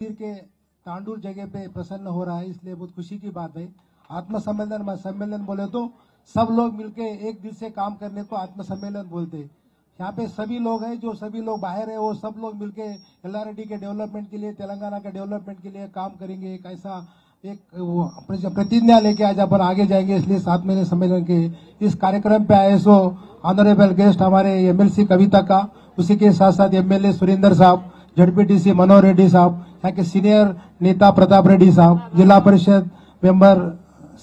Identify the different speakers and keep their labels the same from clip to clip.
Speaker 1: के तांडुल जगह पे प्रसन्न हो रहा है, इसलिए बहुत खुशी की बात है। आत्मसम्मेलन सम्मेलन बोले तो सब लोग मिलके एक दिल से काम करने को आत्मसम्मेलन बोलते हैं। यहाँ पे सभी लोग हैं, जो सभी लोग बाहर है वो सब लोग मिलके एलआरडी के डेवलपमेंट के लिए, तेलंगाना के डेवलपमेंट के लिए काम करेंगे। एक ऐसा एक प्रतिज्ञा लेके आज अपन आगे जाएंगे। इसलिए 7 महीने सम्मेलन के इस कार्यक्रम पे आए सो ऑनरेबल गेस्ट हमारे एमएलसी कविता का, उसी के साथ साथ एमएलए सुरेंद्र साहब, जेडपीटीसी मनोहर रेड्डी साहब, यहाँ के सीनियर नेता प्रताप रेड्डी साहब, जिला परिषद मेंबर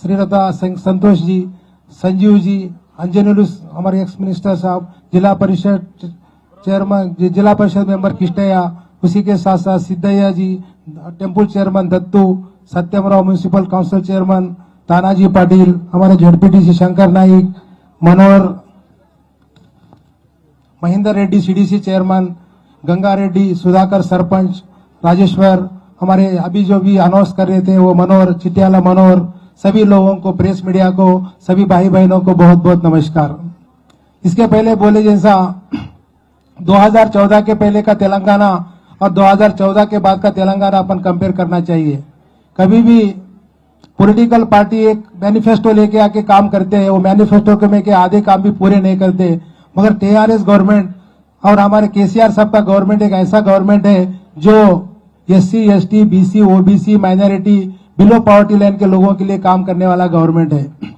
Speaker 1: श्रीलता संतोष जी, संजीव जी, अंजनुलु हमारे एक्स मिनिस्टर साहब, जिला परिषद चेयरमैन, जिला परिषद मेंबर कृष्णैया, उसी के साथ साथ Siddaiah ji, temple chairman Dattu, Satyamrao municipal council chairman Tanaji Patil, हमारे ZPTC Shankar Naik, Manohar Mahendra Reddy CDC chairman, Ganga Reddy, Sudhakar sarpanch, Rajeshwar, हमारे अभी जो भी अनाउंस कर रहे थे वो मनोहर चिटियाला मनोहर, सभी लोगों को, प्रेस मीडिया को, सभी भाई बहनों को बहुत बहुत नमस्कार। इसके पहले बोले जैसा 2014 के पहले का तेलंगाना और 2014 के बाद का तेलंगाना अपन कंपेयर करना चाहिए। कभी भी पॉलिटिकल पार्टी एक मैनिफेस्टो लेके आके काम करते हैं, वो मैनिफेस्टो के में के आधे काम भी पूरे नहीं करते, मगर टीआरएस गवर्नमेंट और हमारे केसीआर साहब का गवर्नमेंट एक ऐसा गवर्नमेंट है जो SC, ST, BC, OBC, minority, below poverty line के लोगों के लिए काम करने वाला गवर्नमेंट है।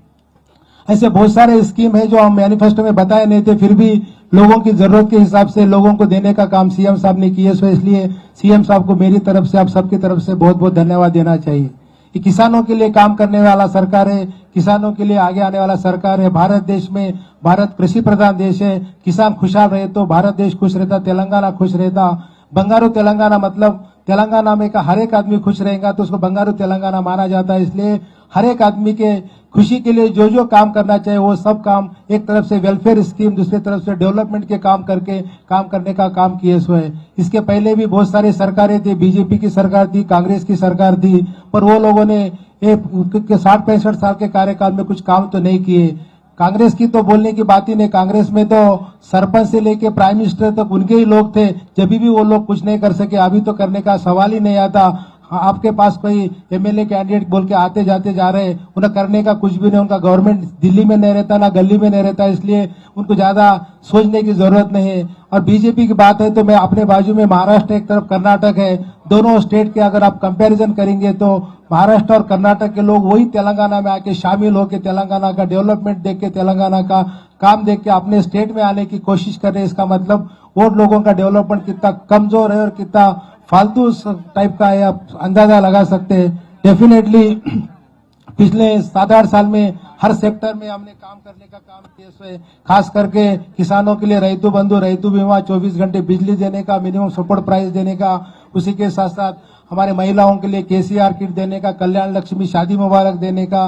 Speaker 1: ऐसे बहुत सारे स्कीम है जो हम मैनिफेस्टो में बताए नहीं थे, फिर भी लोगों की जरूरत के हिसाब से लोगों को देने का काम सीएम साहब ने किए। सो इसलिए सीएम साहब को मेरी तरफ से, आप सबकी तरफ से बहुत बहुत धन्यवाद देना चाहिए। ये किसानों के लिए काम करने वाला सरकार है, किसानों के लिए आगे आने वाला सरकार है। भारत देश में, भारत कृषि प्रधान देश है, किसान खुशहाल रहे तो भारत देश खुश रहता, तेलंगाना खुश रहता। बंगारू तेलंगाना मतलब तेलंगाना में का हर एक आदमी खुश रहेगा तो उसको बंगारू तेलंगाना माना जाता है। इसलिए हर एक आदमी के खुशी के लिए जो जो काम करना चाहिए वो सब काम, एक तरफ से वेलफेयर स्कीम, दूसरी तरफ से डेवलपमेंट के काम करके काम करने का काम किए सो है। इसके पहले भी बहुत सारी सरकारें थी, बीजेपी की सरकार थी, कांग्रेस की सरकार थी, पर वो लोगों ने 60-65 साल के कार्यकाल में कुछ काम तो नहीं किए। कांग्रेस की तो बोलने की बात ही नहीं, कांग्रेस में तो सरपंच से लेके प्राइम मिनिस्टर तक उनके ही लोग थे, जब भी वो लोग कुछ नहीं कर सके। अभी तो करने का सवाल ही नहीं आता। आपके पास कोई एमएलए कैंडिडेट बोल के आते जाते जा रहे, उन्हें करने का कुछ भी नहीं। उनका गवर्नमेंट दिल्ली में नहीं रहता, ना गली में नहीं रहता, इसलिए उनको ज्यादा सोचने की जरूरत नहीं है। और बीजेपी की बात है तो मैं अपने बाजू में महाराष्ट्र एक तरफ कर्नाटक है, दोनों स्टेट के अगर आप कंपैरिजन करेंगे तो महाराष्ट्र और कर्नाटक के लोग वही तेलंगाना में आके शामिल होकर तेलंगाना का डेवलपमेंट देख के, तेलंगाना का काम देख के अपने स्टेट में आने की कोशिश कर रहे हैं। इसका मतलब वो लोगों का डेवलपमेंट कितना कमजोर है और कितना फालतू टाइप का है, आप अंदाजा लगा सकते हैं। डेफिनेटली पिछले 7-8 साल में हर सेक्टर में हमने काम करने का काम किया है। खास करके किसानों के लिए रैतु बंधु, रैतु बीमा, 24 घंटे बिजली देने का, मिनिमम सपोर्ट प्राइस देने का, उसी के साथ साथ हमारे महिलाओं के लिए केसीआर किट देने का, कल्याण लक्ष्मी शादी मुबारक देने का,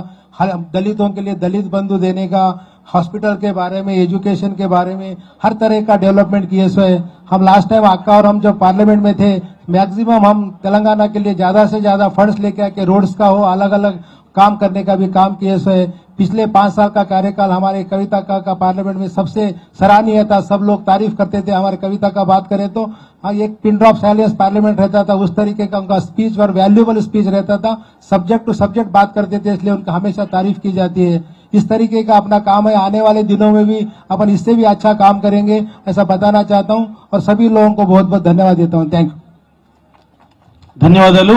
Speaker 1: दलितों के लिए दलित बंधु देने का, हॉस्पिटल के बारे में, एजुकेशन के बारे में हर तरह का डेवलपमेंट किए सो है। हम लास्ट टाइम अक्का और हम जब पार्लियामेंट में थे, मैक्सिमम हम तेलंगाना के लिए ज्यादा से ज्यादा फंड्स लेके आके रोड्स का हो, अलग अलग काम करने का भी काम किए सो है। पिछले 5 साल का कार्यकाल हमारे कविता का पार्लियामेंट में सबसे सराहनीय था, सब लोग तारीफ करते थे। हमारे कविता का बात करें तो एक पिन ड्रॉप साइलेंस पार्लियामेंट रहता था, उस तरीके का उनका स्पीच और वैल्यूएबल स्पीच रहता था, सब्जेक्ट टू सब्जेक्ट बात करते थे, इसलिए उनका हमेशा तारीफ की जाती है। इस तरीके का अपना काम है, आने वाले दिनों में भी अपन इससे भी अच्छा काम करेंगे, ऐसा बताना चाहता हूं और सभी लोगों को बहुत बहुत धन्यवाद देता हूं। Thank you.
Speaker 2: ధన్యవాదాలు।